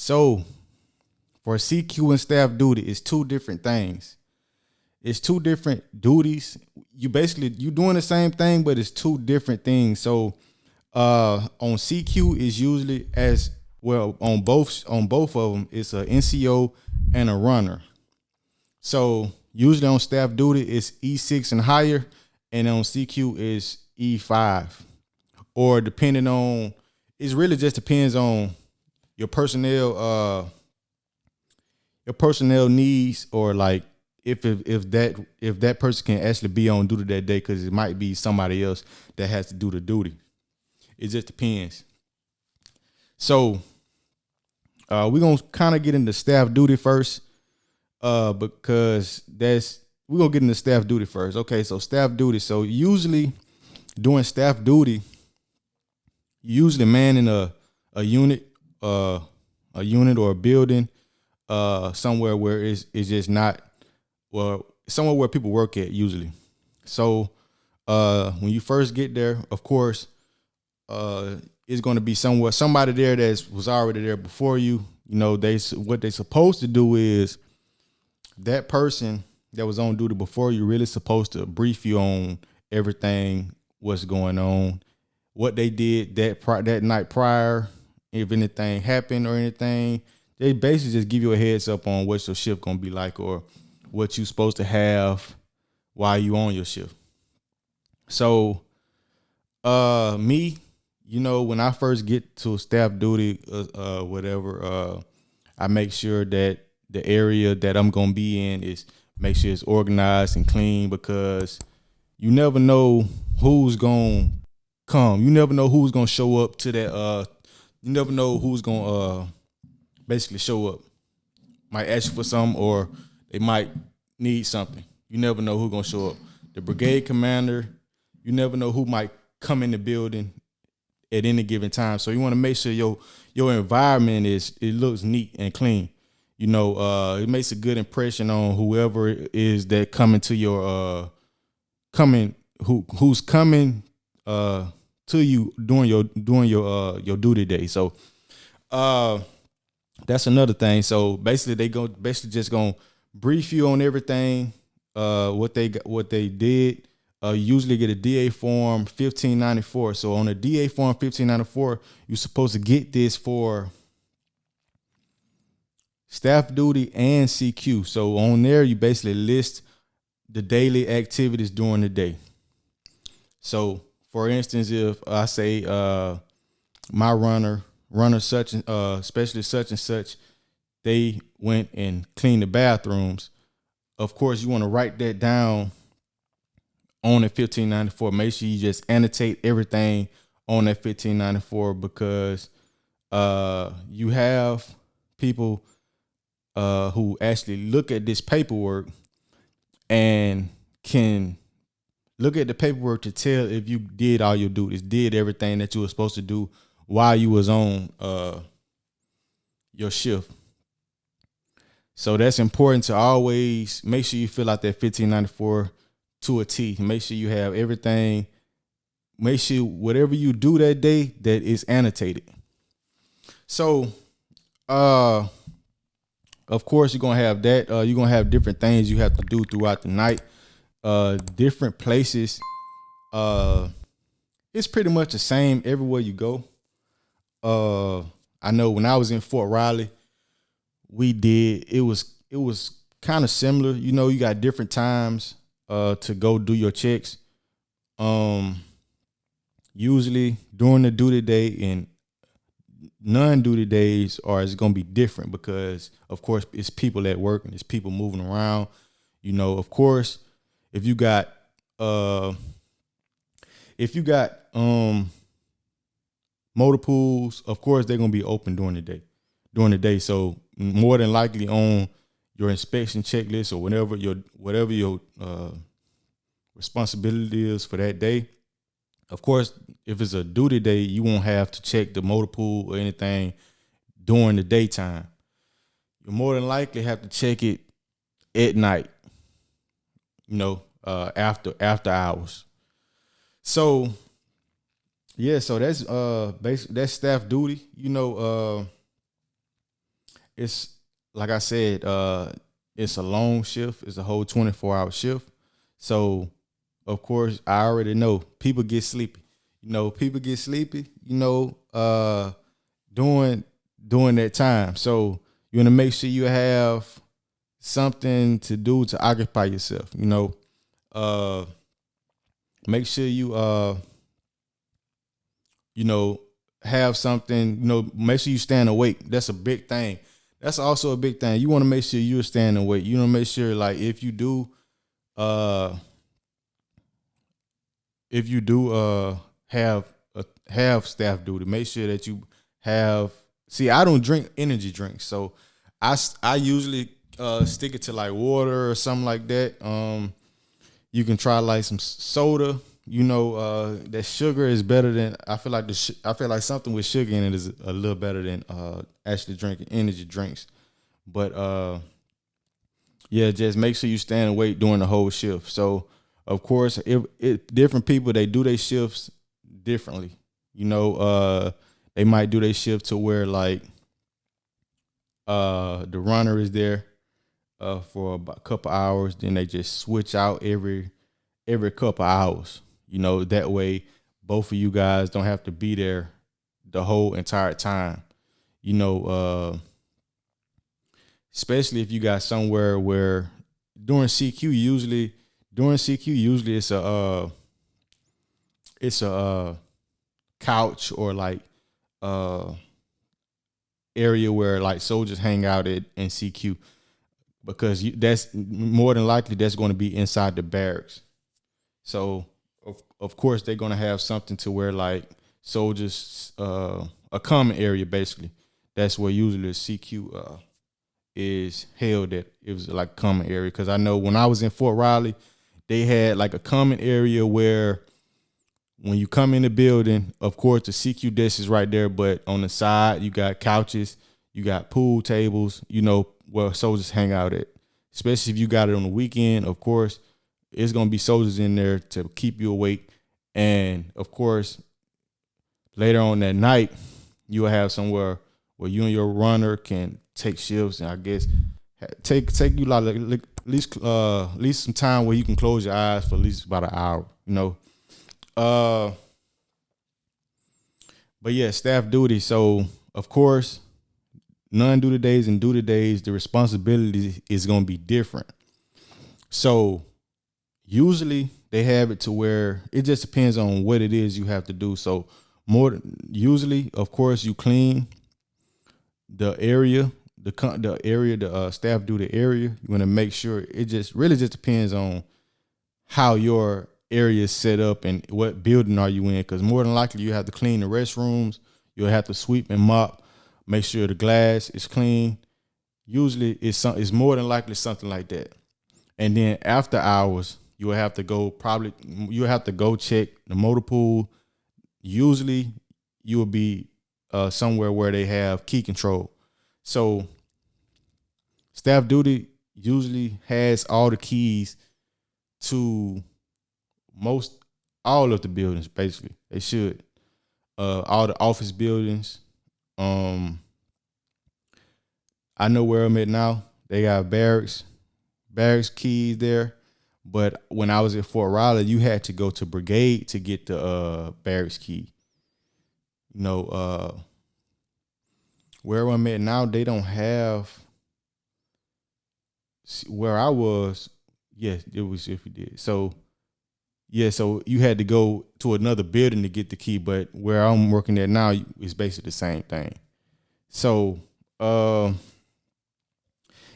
So for CQ and staff duty, it's two different things. It's two different duties. You doing the same thing, but it's two different things. So on CQ is usually as well on both of them. It's a NCO and a runner. So usually on staff duty it's E6 and higher, and on CQ is E5. Or depending on, it really just depends on your personnel needs, or like if that person can actually be on duty that day, because it might be somebody else that has to do the duty. It just depends. So we're gonna kind of get into staff duty first, because we're gonna get into staff duty first. Okay, so staff duty. So usually during staff duty, you usually manning a unit, or a building, somewhere where it's just not, well, somewhere where people work at usually. So when you first get there, of course, it's going to be somebody there that was already there before you. You know, what they supposed to do is, that person that was on duty before you really supposed to brief you on everything, what's going on, what they did that night prior, if anything happened or anything. They basically just give you a heads up on what your shift gonna be like, or what you supposed to have while you on your shift. So me, when I first get to staff duty, I make sure that the area that I'm gonna be in make sure it's organized and clean, because you never know who's gonna come. You never know who's gonna show up to that. You never know who's gonna basically show up. Might ask you for something, or they might need something. You never know who's gonna show up. The brigade commander, you never know who might come in the building at any given time. So you want to make sure your environment it looks neat and clean. It makes a good impression on whoever it is that coming to your who's coming to you during your duty day. So that's another thing. So basically they just gonna brief you on everything, what they did. You usually get a DA form 1594. So on a DA form 1594, you're supposed to get this for staff duty and CQ. So on there, you basically list the daily activities during the day. So for instance, if I say my runner such and specialist such and such, they went and cleaned the bathrooms. Of course, you want to write that down on the 1594. Make sure you just annotate everything on that 1594, because you have people who actually look at this paperwork and can look at the paperwork to tell if you did all your duties, did everything that you were supposed to do while you was on your shift. So that's important to always make sure you fill out that 1594 to a T. Make sure you have everything. Make sure whatever you do that day, that is annotated. So, of course, you're gonna have that. You're gonna have different things you have to do throughout the night. Different places. It's pretty much the same everywhere you go. I know when I was in Fort Riley, it was kind of similar. You got different times to go do your checks. Usually during the duty day and non-duty days is going to be different, because of course it's people at work and it's people moving around. Of course, if you got motor pools, of course they're going to be open during the day. So more than likely on your inspection checklist, or whatever your responsibility is for that day. Of course, if it's a duty day, you won't have to check the motor pool or anything during the daytime. You more than likely have to check it at night, after hours. So yeah, so that's basically that's staff duty. it's like I said, it's a long shift. It's a whole 24-hour shift. So of course I already know people get sleepy. People get sleepy, during that time. So you want to make sure you have something to do to occupy yourself. Uh make sure you have something, make sure you stand awake. That's a big thing. That's also a big thing. You want to make sure you're standing awake. You want to make sure, like, uh if you do have staff duty, make sure that you have. See, I don't drink energy drinks, so I usually stick it to like water or something like that. You can try like some soda. That sugar is better than, I feel like I feel like something with sugar in it is a little better than actually drinking energy drinks. But yeah, just make sure you stand awake during the whole shift. So of course, if different people, they do their shifts differently. They might do their shift to where like the runner is there for about a couple hours, then they just switch out every couple hours. That way both of you guys don't have to be there the whole entire time. Especially if you got somewhere where during CQ usually it's a couch or like area where like soldiers hang out at in CQ, because that's more than likely that's going to be inside the barracks. So of course they're going to have something to where like soldiers, a common area basically. That's where usually the CQ is held at. It was like a common area, because I know when I was in Fort Riley, they had like a common area where when you come in the building, of course the CQ desk is right there, but on the side you got couches, you got pool tables, where soldiers hang out at. Especially if you got it on the weekend, of course, it's gonna be soldiers in there to keep you awake. And of course, later on that night, you will have somewhere where you and your runner can take shifts, and I guess take you like at least some time where you can close your eyes for at least about an hour. But yeah, staff duty. So of course, non-duty days and duty days, the responsibility is going to be different. So usually they have it to where it just depends on what it is you have to do. So usually, of course, you clean the area, the staff duty area. You want to make sure. It just really just depends on how your area is set up and what building are you in, because more than likely you have to clean the restrooms. You'll have to sweep and mop, make sure the glass is clean. Usually it's more than likely something like that. And then after hours, you'll have to go check the motor pool. Usually you will be somewhere where they have key control. So staff duty usually has all the keys to all of the buildings, basically. They should. All the office buildings. I know where I'm at now. They got barracks keys there. But when I was at Fort Riley, you had to go to brigade to get the barracks key. Where I'm at now, they don't have. Where I was, yes, it was if you did. So yeah, so you had to go to another building to get the key, but where I'm working at now is basically the same thing. So,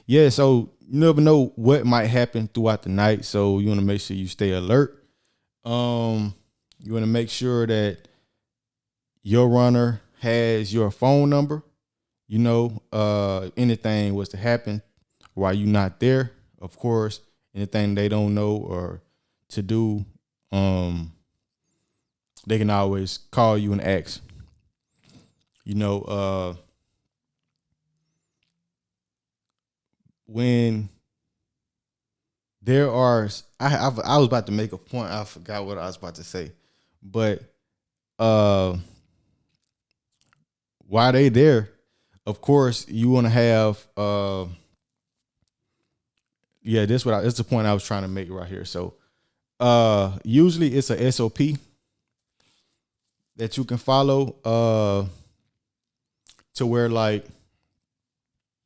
yeah, so you never know what might happen throughout the night. So you want to make sure you stay alert. You want to make sure that your runner has your phone number. Anything was to happen while you're not there, of course, anything they don't know or to do, they can always call you and ask. When there are, I was about to make a point. I forgot what I was about to say, but while they there, Of course, you want to have yeah, that's the point I was trying to make right here. So usually it's a SOP that you can follow to where like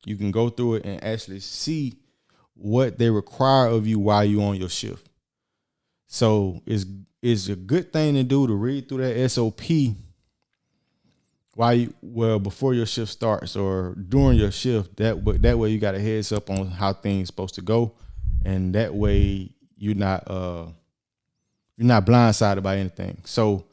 you can go through it and actually see what they require of you while you on your shift. So it's a good thing to do to read through that SOP before your shift starts or during your shift. That way you got a heads up on how things supposed to go, and that way you're not blindsided by anything. So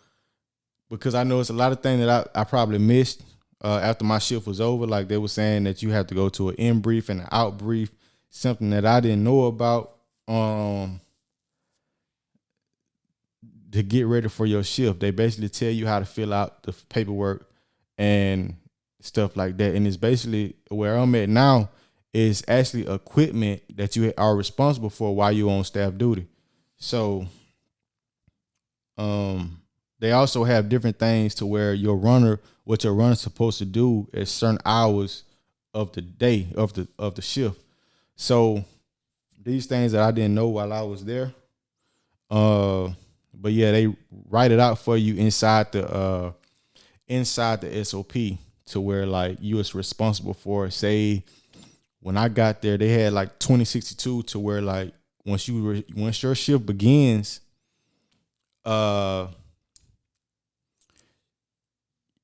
because I know it's a lot of things that I probably missed after my shift was over. Like they were saying that you have to go to an in brief and an out brief, something that I didn't know about to get ready for your shift. They basically tell you how to fill out the paperwork and stuff like that. And it's basically where I'm at now is actually equipment that you are responsible for while you're on staff duty. So they also have different things to where what your runner's supposed to do at certain hours of the day of the shift. So these things that I didn't know while I was there. But yeah, they write it out for you inside the SOP to where like you was responsible for. Say when I got there, they had like 2062 to where like once your shift begins,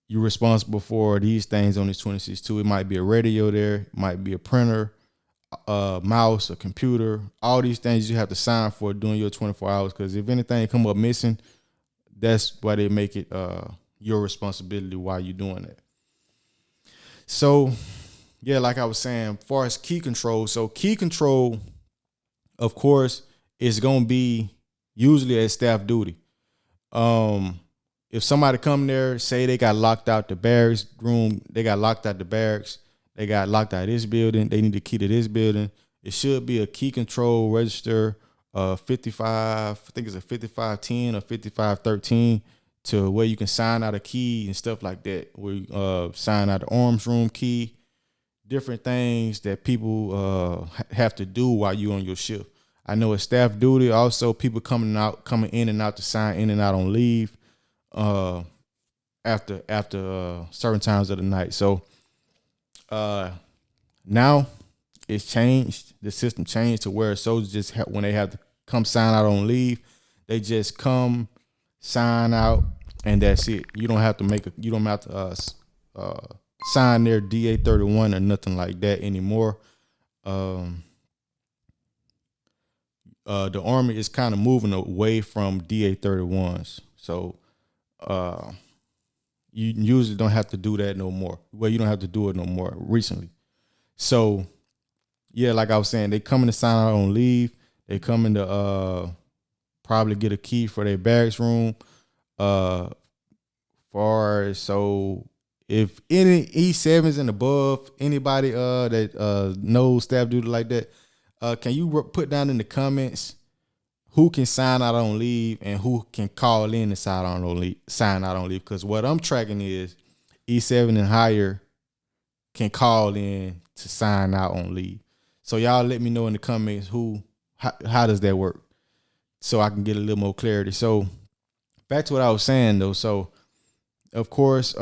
you're responsible for these things on this 2062. It might be a radio there, it might be a printer, a mouse, a computer, all these things you have to sign for during your 24 hours. Because if anything come up missing, that's why they make it your responsibility while you're doing it. So yeah, like I was saying, as far as key control, so key control, of course, is gonna be usually at staff duty. If somebody come there, say they got locked out the barracks room, they got locked out the barracks, they got locked out of this building, they need a key to this building. It should be a key control register, 55, I think it's a 5510 or 5513, to where you can sign out a key and stuff like that. Where you sign out the arms room key, different things that people have to do while you're on your shift. I know it's staff duty. Also, people coming in and out to sign in and out on leave after certain times of the night. So now it's changed. The system changed to where soldiers just when they have to come sign out on leave, they just come sign out and that's it. You don't have to sign their DA-31 or nothing like that anymore. The Army is kind of moving away from DA-31s. So you usually don't have to do that no more. Well, you don't have to do it no more recently. So yeah, like I was saying, they coming to sign out on leave. They coming to probably get a key for their barracks room. So if any E7s and above, anybody that knows staff duty like that, can you put down in the comments who can sign out on leave and who can call in and sign out on leave? Because what I'm tracking is E7 and higher can call in to sign out on leave. So y'all let me know in the comments how does that work, so I can get a little more clarity. So back to what I was saying though. So of course,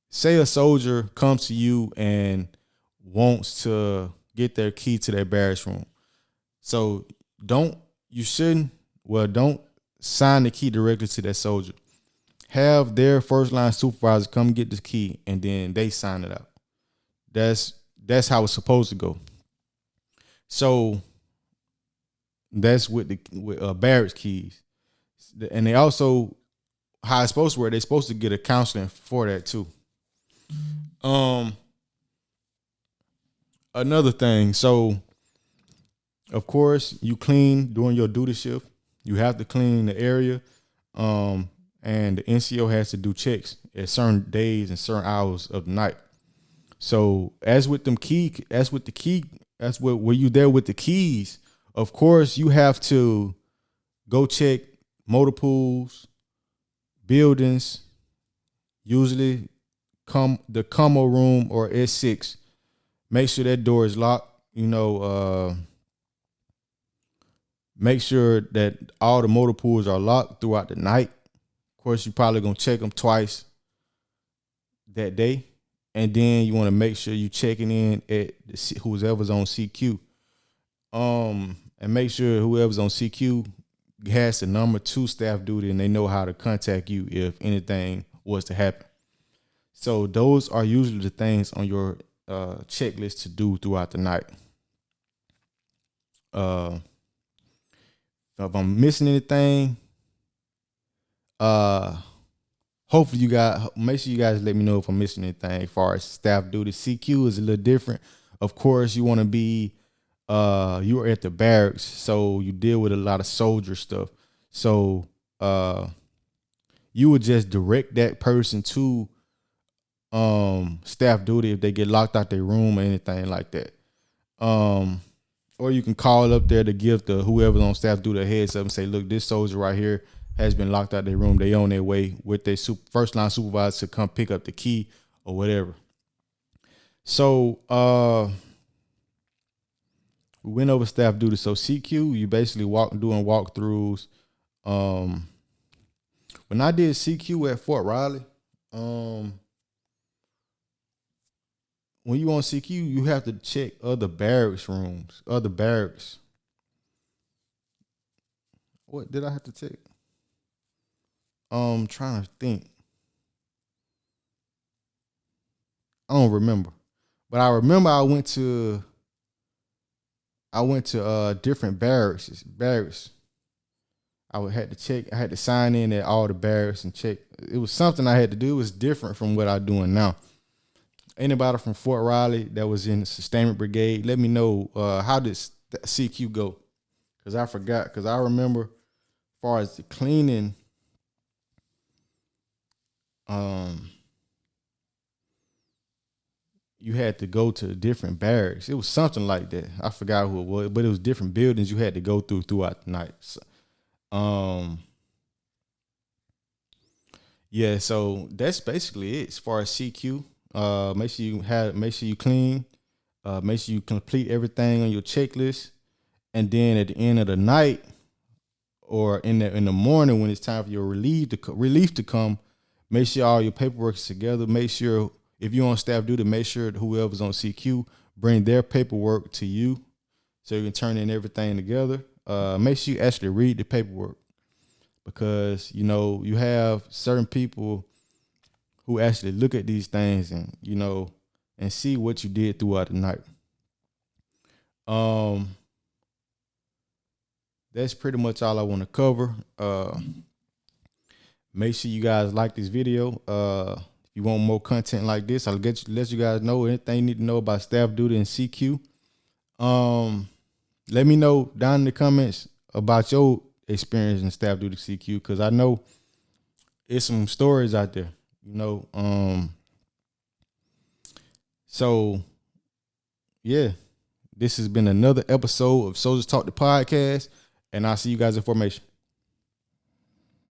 say a soldier comes to you and wants to get their key to their barracks room. So don't sign the key directly to that soldier. Have their first line supervisor come get the key and then they sign it out. That's how it's supposed to go. So that's with barracks keys. And they also, how it's supposed to work, they're supposed to get a counseling for that too. Another thing, so of course you clean during your duty shift. You have to clean the area, and the NCO has to do checks at certain days and certain hours of the night. So where you there with the keys, of course you have to go check motor pools, buildings, usually the Como room or S6. Make sure that door is locked. Make sure that all the motor pools are locked throughout the night. Of course, you're probably gonna check them twice that day, and then you want to make sure you checking in at whoever's on CQ. And make sure whoever's on CQ has the number to staff duty and they know how to contact you if anything was to happen. So those are usually the things on your checklist to do throughout the night. If I'm missing anything, hopefully make sure you guys let me know if I'm missing anything as far as staff duty. CQ is a little different. Of course, you want to be you are at the barracks, so you deal with a lot of soldier stuff. So you would just direct that person to staff duty if they get locked out their room or anything like that. Or you can call up there to give the whoever's on staff duty a heads up and say, look, this soldier right here has been locked out their room. They on their way with their first line supervisor to come pick up the key or whatever. So we went over staff duty. So CQ, you basically doing walkthroughs. When I did CQ at Fort Riley, when you on CQ, you have to check other barracks rooms, other barracks. What did I have to check? Trying to think. I don't remember, but I remember I went to different barracks. I had to check. I had to sign in at all the barracks and check. It was something I had to do. It was different from what I'm doing now. Anybody from Fort Riley that was in the sustainment brigade, let me know how did CQ go? Because I forgot. Because I remember as far as the cleaning, you had to go to different barracks. It was something like that. I forgot who it was, but it was different buildings you had to go throughout the night. So, yeah, so that's basically it as far as CQ. Make sure you clean. Make sure you complete everything on your checklist, and then at the end of the night, or in the morning when it's time for your relief to come, make sure all your paperwork is together. Make sure if you're on staff duty, make sure that whoever's on CQ bring their paperwork to you so you can turn in everything together. Make sure you actually read the paperwork, because you have certain people who actually look at these things and and see what you did throughout the night. That's pretty much all I want to cover. Make sure you guys like this video. If you want more content like this, I'll let you guys know anything you need to know about staff duty and CQ. Let me know down in the comments about your experience in staff duty CQ, because I know it's some stories out there. So yeah, this has been another episode of Soldiers Talk the Podcast, and I'll see you guys in formation.